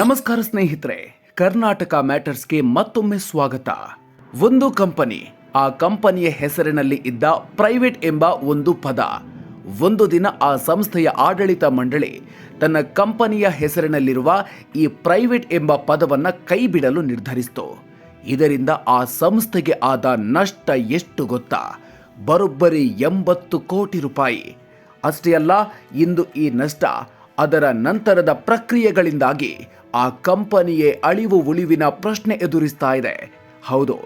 ನಮಸ್ಕಾರ ಸ್ನೇಹಿತರೆ, ಕರ್ನಾಟಕ ಮ್ಯಾಟರ್ಸ್ಗೆ ಮತ್ತೊಮ್ಮೆ ಸ್ವಾಗತ. ಒಂದು ಕಂಪನಿ, ಆ ಕಂಪನಿಯ ಹೆಸರಿನಲ್ಲಿ ಇದ್ದ ಪ್ರೈವೇಟ್ ಎಂಬ ಒಂದು ಪದ. ಒಂದು ದಿನ ಆ ಸಂಸ್ಥೆಯ ಆಡಳಿತ ಮಂಡಳಿ ತನ್ನ ಕಂಪನಿಯ ಹೆಸರಿನಲ್ಲಿರುವ ಈ ಪ್ರೈವೇಟ್ ಎಂಬ ಪದವನ್ನು ಕೈಬಿಡಲು ನಿರ್ಧರಿಸಿತು. ಇದರಿಂದ ಆ ಸಂಸ್ಥೆಗೆ ಆದ ನಷ್ಟ ಎಷ್ಟು ಗೊತ್ತಾ? ಬರೋಬ್ಬರಿ 80 ಕೋಟಿ ರೂಪಾಯಿ. ಅಷ್ಟೇ ಅಲ್ಲ, ಇಂದು ಈ ನಷ್ಟ ಅದರ ನಂತರದ ಪ್ರಕ್ರಿಯೆಗಳಿಂದಾಗಿ ಆ ಕಂಪನಿಯೇ ಅಳಿವು ಉಳಿವಿನ ಪ್ರಶ್ನೆ ಎದುರಿಸ್ತಾ ಇದೆ. ಹೌದು,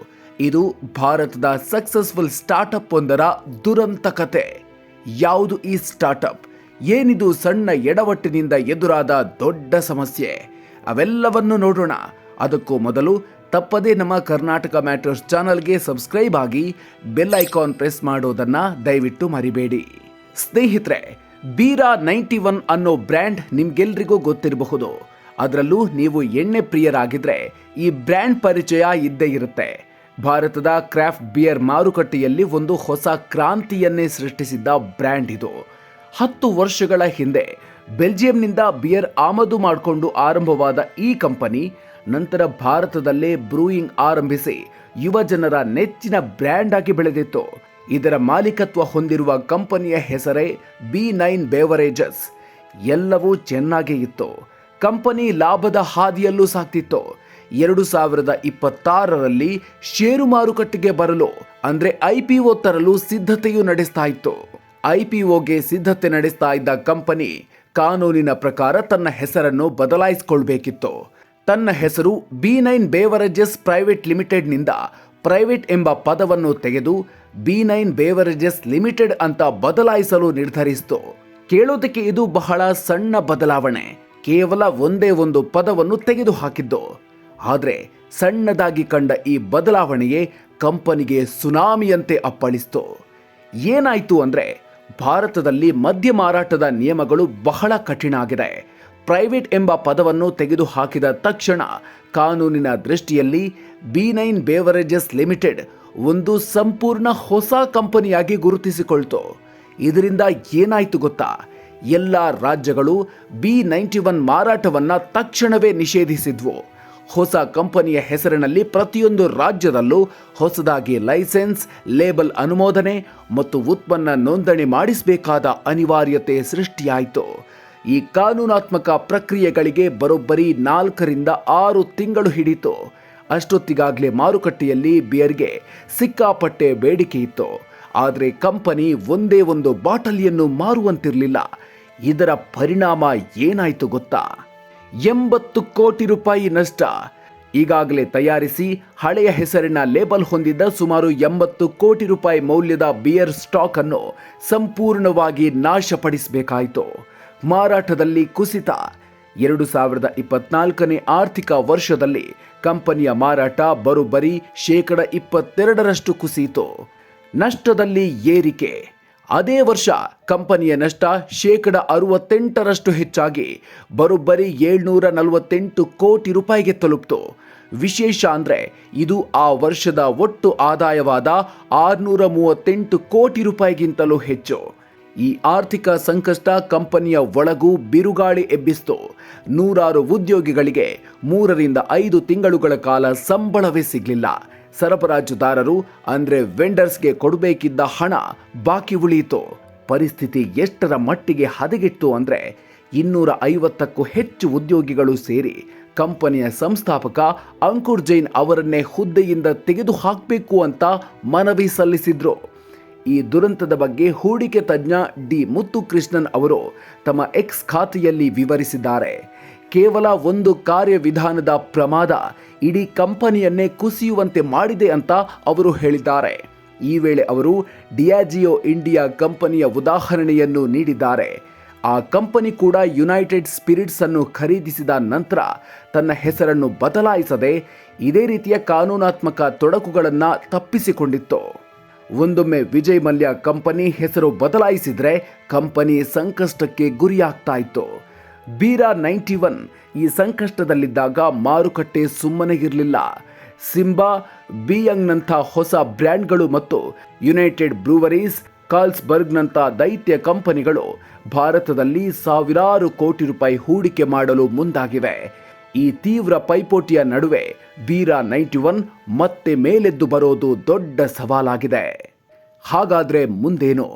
ಇದು ಭಾರತದ ಸಕ್ಸಸ್ಫುಲ್ ಸ್ಟಾರ್ಟ್ಅಪ್ ಒಂದರ ದುರಂತ ಕತೆ. ಯಾವುದು ಈ ಸ್ಟಾರ್ಟ್ಅಪ್? ಏನಿದು ಸಣ್ಣ ಎಡವಟ್ಟಿನಿಂದ ಎದುರಾದ ದೊಡ್ಡ ಸಮಸ್ಯೆ? ಅವೆಲ್ಲವನ್ನು ನೋಡೋಣ. ಅದಕ್ಕೂ ಮೊದಲು ತಪ್ಪದೇ ನಮ್ಮ ಕರ್ನಾಟಕ ಮ್ಯಾಟರ್ಸ್ ಚಾನಲ್ಗೆ ಸಬ್ಸ್ಕ್ರೈಬ್ ಆಗಿ ಬೆಲ್ ಐಕಾನ್ ಪ್ರೆಸ್ ಮಾಡೋದನ್ನ ದಯವಿಟ್ಟು ಮರಿಬೇಡಿ. ಸ್ನೇಹಿತರೆ, ಬೀರಾ 91 ಅನ್ನೋ ಬ್ರ್ಯಾಂಡ್ ನಿಮ್ಗೆಲ್ರಿಗೂ ಗೊತ್ತಿರಬಹುದು. ಅದರಲ್ಲೂ ನೀವು ಎಣ್ಣೆ ಪ್ರಿಯರಾಗಿದ್ರೆ ಈ ಬ್ರ್ಯಾಂಡ್ ಪರಿಚಯ ಇದ್ದೇ ಇರುತ್ತೆ. ಭಾರತದ ಕ್ರಾಫ್ಟ್ ಬಿಯರ್ ಮಾರುಕಟ್ಟೆಯಲ್ಲಿ ಒಂದು ಹೊಸ ಕ್ರಾಂತಿಯನ್ನೇ ಸೃಷ್ಟಿಸಿದ್ದ ಬ್ರ್ಯಾಂಡ್ ಇದು. 10 ವರ್ಷಗಳ ಹಿಂದೆ ಬೆಲ್ಜಿಯಂನಿಂದ ಬಿಯರ್ ಆಮದು ಮಾಡಿಕೊಂಡು ಆರಂಭವಾದ ಈ ಕಂಪನಿ ನಂತರ ಭಾರತದಲ್ಲೇ ಬ್ರೂಯಿಂಗ್ ಆರಂಭಿಸಿ ಯುವ ಜನರ ನೆಚ್ಚಿನ ಬ್ರ್ಯಾಂಡ್ ಆಗಿ ಬೆಳೆದಿತ್ತು. ಇದರ ಮಾಲೀಕತ್ವ ಹೊಂದಿರುವ ಕಂಪನಿಯ ಹೆಸರೇ B9 ಬೇವರೇಜಸ್. ಎಲ್ಲವೂ ಚೆನ್ನಾಗೇ ಇತ್ತು. ಕಂಪನಿ ಲಾಭದ ಹಾದಿಯಲ್ಲೂ ಸಾಗ್ತಿತ್ತು. 2026ರಲ್ಲಿ ಷೇರು ಮಾರುಕಟ್ಟೆಗೆ ಬರಲು ಅಂದ್ರೆ IPO ತರಲು ಸಿದ್ಧತೆಯೂ ನಡೆಸ್ತಾ ಇತ್ತು. IPOಗೆ ಸಿದ್ಧತೆ ನಡೆಸ್ತಾ ಇದ್ದ ಕಂಪನಿ ಕಾನೂನಿನ ಪ್ರಕಾರ ತನ್ನ ಹೆಸರನ್ನು ಬದಲಾಯಿಸಿಕೊಳ್ಬೇಕಿತ್ತು. ತನ್ನ ಹೆಸರು B9 ಬೇವರೇಜಸ್ ಪ್ರೈವೇಟ್ ಲಿಮಿಟೆಡ್ನಿಂದ ಪ್ರೈವೇಟ್ ಎಂಬ ಪದವನ್ನು ತೆಗೆದು B9 ಬೇವರೇಜಸ್ ಲಿಮಿಟೆಡ್ ಅಂತ ಬದಲಾಯಿಸಲು ನಿರ್ಧರಿಸಿತು. ಕೇಳೋದಕ್ಕೆ ಇದು ಬಹಳ ಸಣ್ಣ ಬದಲಾವಣೆ, ಕೇವಲ ಒಂದೇ ಒಂದು ಪದವನ್ನು ತೆಗೆದುಹಾಕಿದ್ದು. ಆದರೆ ಸಣ್ಣದಾಗಿ ಕಂಡ ಈ ಬದಲಾವಣೆಯೇ ಕಂಪನಿಗೆ ಸುನಾಮಿಯಂತೆ ಅಪ್ಪಳಿಸಿತು. ಏನಾಯಿತು ಅಂದರೆ, ಭಾರತದಲ್ಲಿ ಮದ್ಯ ಮಾರಾಟದ ನಿಯಮಗಳು ಬಹಳ ಕಠಿಣ ಆಗಿದೆ. ಪ್ರೈವೇಟ್ ಎಂಬ ಪದವನ್ನು ತೆಗೆದುಹಾಕಿದ ತಕ್ಷಣ ಕಾನೂನಿನ ದೃಷ್ಟಿಯಲ್ಲಿ B9 ಬೇವರೇಜಸ್ ಲಿಮಿಟೆಡ್ ಒಂದು ಸಂಪೂರ್ಣ ಹೊಸ ಕಂಪನಿಯಾಗಿ ಗುರುತಿಸಿಕೊಳ್ತು. ಇದರಿಂದ ಏನಾಯಿತು ಗೊತ್ತಾ? ಎಲ್ಲ ರಾಜ್ಯಗಳು B91 ಮಾರಾಟವನ್ನು ತಕ್ಷಣವೇ ನಿಷೇಧಿಸಿದ್ವು. ಹೊಸ ಕಂಪನಿಯ ಹೆಸರಿನಲ್ಲಿ ಪ್ರತಿಯೊಂದು ರಾಜ್ಯದಲ್ಲೂ ಹೊಸದಾಗಿ ಲೈಸೆನ್ಸ್, ಲೇಬಲ್ ಅನುಮೋದನೆ ಮತ್ತು ಉತ್ಪನ್ನ ನೋಂದಣಿ ಮಾಡಿಸಬೇಕಾದ ಅನಿವಾರ್ಯತೆ ಸೃಷ್ಟಿಯಾಯಿತು. ಈ ಕಾನೂನಾತ್ಮಕ ಪ್ರಕ್ರಿಯೆಗಳಿಗೆ ಬರೋಬ್ಬರಿ 4ರಿಂದ 6 ತಿಂಗಳು ಹಿಡಿತು. ಅಷ್ಟೊತ್ತಿಗಾಗಲೇ ಮಾರುಕಟ್ಟೆಯಲ್ಲಿ ಬಿಯರ್ಗೆ ಸಿಕ್ಕಾಪಟ್ಟೆ ಬೇಡಿಕೆ ಇತ್ತು. ಆದರೆ ಕಂಪನಿ ಒಂದೇ ಒಂದು ಬಾಟಲಿಯನ್ನು ಮಾರುವಂತಿರಲಿಲ್ಲ. ಇದರ ಪರಿಣಾಮ ಏನಾಯಿತು ಗೊತ್ತಾ? 80 ಕೋಟಿ ರೂಪಾಯಿ ನಷ್ಟ. ಈಗಾಗಲೇ ತಯಾರಿಸಿ ಹಳೆಯ ಹೆಸರಿನ ಲೇಬಲ್ ಹೊಂದಿದ್ದ ಸುಮಾರು 80 ಕೋಟಿ ರೂಪಾಯಿ ಮೌಲ್ಯದ ಬಿಯರ್ ಸ್ಟಾಕ್ ಅನ್ನು ಸಂಪೂರ್ಣವಾಗಿ ನಾಶಪಡಿಸಬೇಕಾಯಿತು. ಮಾರಾಟದಲ್ಲಿ ಕುಸಿತ. 2024ನೇ ಆರ್ಥಿಕ ವರ್ಷದಲ್ಲಿ ಕಂಪನಿಯ ಮಾರಾಟ ಬರೋಬ್ಬರಿ 22% ಕುಸಿಯಿತು. ನಷ್ಟದಲ್ಲಿ ಏರಿಕೆ. ಅದೇ ವರ್ಷ ಕಂಪನಿಯ ನಷ್ಟ 68% ಹೆಚ್ಚಾಗಿ ಬರೋಬ್ಬರಿ 748 ಕೋಟಿ ರೂಪಾಯಿಗೆ ತಲುಪಿತು. ವಿಶೇಷ ಅಂದರೆ ಇದು ಆ ವರ್ಷದ ಒಟ್ಟು ಆದಾಯವಾದ 638 ಕೋಟಿ ರೂಪಾಯಿಗಿಂತಲೂ ಹೆಚ್ಚು. ಈ ಆರ್ಥಿಕ ಸಂಕಷ್ಟ ಕಂಪನಿಯ ಒಳಗೂ ಬಿರುಗಾಳಿ ಎಬ್ಬಿಸಿತು. ನೂರಾರು ಉದ್ಯೋಗಿಗಳಿಗೆ 3ರಿಂದ 5 ತಿಂಗಳುಗಳ ಕಾಲ ಸಂಬಳವೇ ಸಿಗಲಿಲ್ಲ. ಸರಬರಾಜುದಾರರು ಅಂದರೆ ವೆಂಡರ್ಸ್ಗೆ ಕೊಡಬೇಕಿದ್ದ ಹಣ ಬಾಕಿ ಉಳಿಯಿತು. ಪರಿಸ್ಥಿತಿ ಎಷ್ಟರ ಮಟ್ಟಿಗೆ ಹದಗೆಟ್ಟು ಅಂದರೆ 250ಕ್ಕೂ ಹೆಚ್ಚು ಉದ್ಯೋಗಿಗಳು ಸೇರಿ ಕಂಪನಿಯ ಸಂಸ್ಥಾಪಕ ಅಂಕುರ್ ಜೈನ್ ಅವರನ್ನೇ ಹುದ್ದೆಯಿಂದ ತೆಗೆದುಹಾಕಬೇಕು ಅಂತ ಮನವಿ ಸಲ್ಲಿಸಿದ್ರು. ಈ ದುರಂತದ ಬಗ್ಗೆ ಹೂಡಿಕೆ ತಜ್ಞ ಡಿ ಮುತ್ತುಕೃಷ್ಣನ್ ಅವರು ತಮ್ಮ ಎಕ್ಸ್ ಖಾತೆಯಲ್ಲಿ ವಿವರಿಸಿದ್ದಾರೆ. ಕೇವಲ ಒಂದು ಕಾರ್ಯವಿಧಾನದ ಪ್ರಮಾದ ಇಡೀ ಕಂಪನಿಯನ್ನೇ ಕುಸಿಯುವಂತೆ ಮಾಡಿದೆ ಅಂತ ಅವರು ಹೇಳಿದ್ದಾರೆ. ಈ ವೇಳೆ ಅವರು ಡಿಯಾಜಿಯೋ ಇಂಡಿಯಾ ಕಂಪನಿಯ ಉದಾಹರಣೆಯನ್ನು ನೀಡಿದ್ದಾರೆ. ಆ ಕಂಪನಿ ಕೂಡ ಯುನೈಟೆಡ್ ಸ್ಪಿರಿಟ್ಸ್ ಅನ್ನು ಖರೀದಿಸಿದ ನಂತರ ತನ್ನ ಹೆಸರನ್ನು ಬದಲಾಯಿಸದೆ ಇದೇ ರೀತಿಯ ಕಾನೂನಾತ್ಮಕ ತೊಡಕುಗಳನ್ನು ತಪ್ಪಿಸಿಕೊಂಡಿತ್ತು. ಒಂದೊಮ್ಮೆ ವಿಜಯ್ ಮಲ್ಯ ಕಂಪನಿ ಹೆಸರು ಬದಲಾಯಿಸಿದ್ರೆ ಕಂಪನಿ ಸಂಕಷ್ಟಕ್ಕೆ ಗುರಿಯಾಗ್ತಾ ಇತ್ತು. ಬೀರಾ 91 ಈ ಸಂಕಷ್ಟದಲ್ಲಿದ್ದಾಗ ಮಾರುಕಟ್ಟೆ ಸುಮ್ಮನೆ ಇರಲಿಲ್ಲ. ಸಿಂಬಾ, ಬಿಯಂಗ್ನಂಥ ಹೊಸ ಬ್ರ್ಯಾಂಡ್ಗಳು ಮತ್ತು ಯುನೈಟೆಡ್ ಬ್ರೂವರೀಸ್, ಕಾರ್ಲ್ಸ್ಬರ್ಗ್ನಂಥ ದೈತ್ಯ ಕಂಪನಿಗಳು ಭಾರತದಲ್ಲಿ ಸಾವಿರಾರು ಕೋಟಿ ರೂಪಾಯಿ ಹೂಡಿಕೆ ಮಾಡಲು ಮುಂದಾಗಿವೆ. ಈ ತೀವ್ರ ಪೈಪೋಟಿಯ ನಡುವೆ ಬೀರಾ 91 ಮತ್ತೆ ಮೇಲೆದ್ದು ಬರೋದು ದೊಡ್ಡ ಸವಾಲಾಗಿದೆ. ಹಾಗಾದ್ರೆ ಮುಂದೇನು?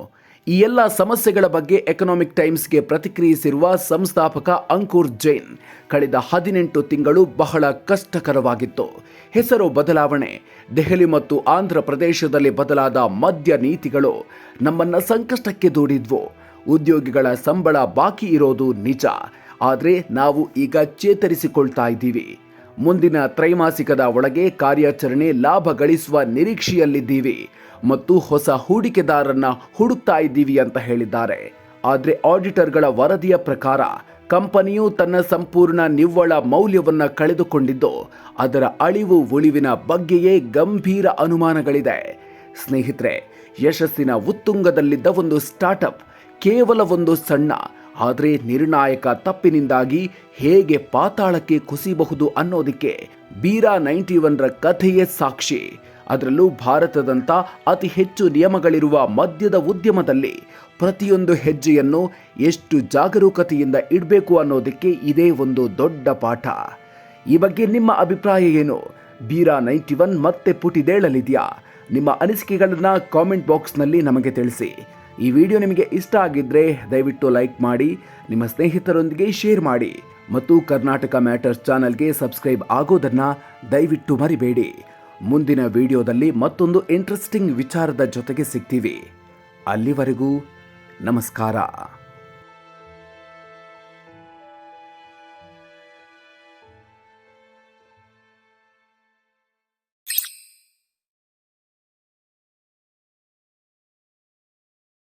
ಈ ಎಲ್ಲ ಸಮಸ್ಯೆಗಳ ಬಗ್ಗೆ ಎಕನಾಮಿಕ್ ಟೈಮ್ಸ್ಗೆ ಪ್ರತಿಕ್ರಿಯಿಸಿರುವ ಸಂಸ್ಥಾಪಕ ಅಂಕುರ್ ಜೈನ್, ಕಳೆದ 18 ತಿಂಗಳು ಬಹಳ ಕಷ್ಟಕರವಾಗಿತ್ತು. ಹೆಸರು ಬದಲಾವಣೆ, ದೆಹಲಿ ಮತ್ತು ಆಂಧ್ರ ಪ್ರದೇಶದಲ್ಲಿ ಬದಲಾದ ಮದ್ಯ ನೀತಿಗಳು ನಮ್ಮನ್ನ ಸಂಕಷ್ಟಕ್ಕೆ ದೂಡಿದ್ವು. ಉದ್ಯೋಗಿಗಳ ಸಂಬಳ ಬಾಕಿ ಇರೋದು ನಿಜ, ಆದರೆ ನಾವು ಈಗ ಚೇತರಿಸಿಕೊಳ್ತಾ ಇದ್ದೀವಿ. ಮುಂದಿನ ತ್ರೈಮಾಸಿಕದ ಒಳಗೆ ಕಾರ್ಯಾಚರಣೆ ಲಾಭ ಗಳಿಸುವ ನಿರೀಕ್ಷೆಯಲ್ಲಿದ್ದೀವಿ ಮತ್ತು ಹೊಸ ಹೂಡಿಕೆದಾರರನ್ನ ಹುಡುಕ್ತಾ ಇದ್ದೀವಿ ಅಂತ ಹೇಳಿದ್ದಾರೆ. ಆದರೆ ಆಡಿಟರ್ಗಳ ವರದಿಯ ಪ್ರಕಾರ ಕಂಪನಿಯು ತನ್ನ ಸಂಪೂರ್ಣ ನಿವ್ವಳ ಮೌಲ್ಯವನ್ನ ಕಳೆದುಕೊಂಡಿದ್ದು, ಅದರ ಅಳಿವು ಉಳಿವಿನ ಬಗ್ಗೆಯೇ ಗಂಭೀರ ಅನುಮಾನಗಳಿದೆ. ಸ್ನೇಹಿತರೆ, ಯಶಸ್ಸಿನ ಉತ್ತುಂಗದಲ್ಲಿದ್ದ ಒಂದು ಸ್ಟಾರ್ಟ್ಅಪ್ ಕೇವಲ ಒಂದು ಸಣ್ಣ ಆದರೆ ನಿರ್ಣಾಯಕ ತಪ್ಪಿನಿಂದಾಗಿ ಹೇಗೆ ಪಾತಾಳಕ್ಕೆ ಕುಸಿಯಬಹುದು ಅನ್ನೋದಕ್ಕೆ ಬೀರಾ 91ರ ಕಥೆಯೇ ಸಾಕ್ಷಿ. ಅದರಲ್ಲೂ ಭಾರತದಂಥ ಅತಿ ಹೆಚ್ಚು ನಿಯಮಗಳಿರುವ ಮದ್ಯದ ಉದ್ಯಮದಲ್ಲಿ ಪ್ರತಿಯೊಂದು ಹೆಜ್ಜೆಯನ್ನು ಎಷ್ಟು ಜಾಗರೂಕತೆಯಿಂದ ಇಡಬೇಕು ಅನ್ನೋದಕ್ಕೆ ಇದೇ ಒಂದು ದೊಡ್ಡ ಪಾಠ. ಈ ಬಗ್ಗೆ ನಿಮ್ಮ ಅಭಿಪ್ರಾಯ ಏನು? ಬೀರಾ 91 ಮತ್ತೆ ಪುಟಿದೇಳಲಿದೆಯಾ? ನಿಮ್ಮ ಅನಿಸಿಕೆಗಳನ್ನು ಕಾಮೆಂಟ್ ಬಾಕ್ಸ್ನಲ್ಲಿ ನಮಗೆ ತಿಳಿಸಿ. ಈ ವಿಡಿಯೋ ನಿಮಗೆ ಇಷ್ಟ ಆಗಿದ್ದರೆ ದಯವಿಟ್ಟು ಲೈಕ್ ಮಾಡಿ, ನಿಮ್ಮ ಸ್ನೇಹಿತರೊಂದಿಗೆ ಶೇರ್ ಮಾಡಿ ಮತ್ತು ಕರ್ನಾಟಕ ಮ್ಯಾಟರ್ಸ್ ಚಾನಲ್ಗೆ ಸಬ್ಸ್ಕ್ರೈಬ್ ಆಗೋದನ್ನು ದಯವಿಟ್ಟು ಮರಿಬೇಡಿ. ಮುಂದಿನ ವಿಡಿಯೋದಲ್ಲಿ ಮತ್ತೊಂದು ಇಂಟ್ರೆಸ್ಟಿಂಗ್ ವಿಚಾರದ ಜೊತೆಗೆ ಸಿಗ್ತೀವಿ. ಅಲ್ಲಿವರೆಗೂ ನಮಸ್ಕಾರ.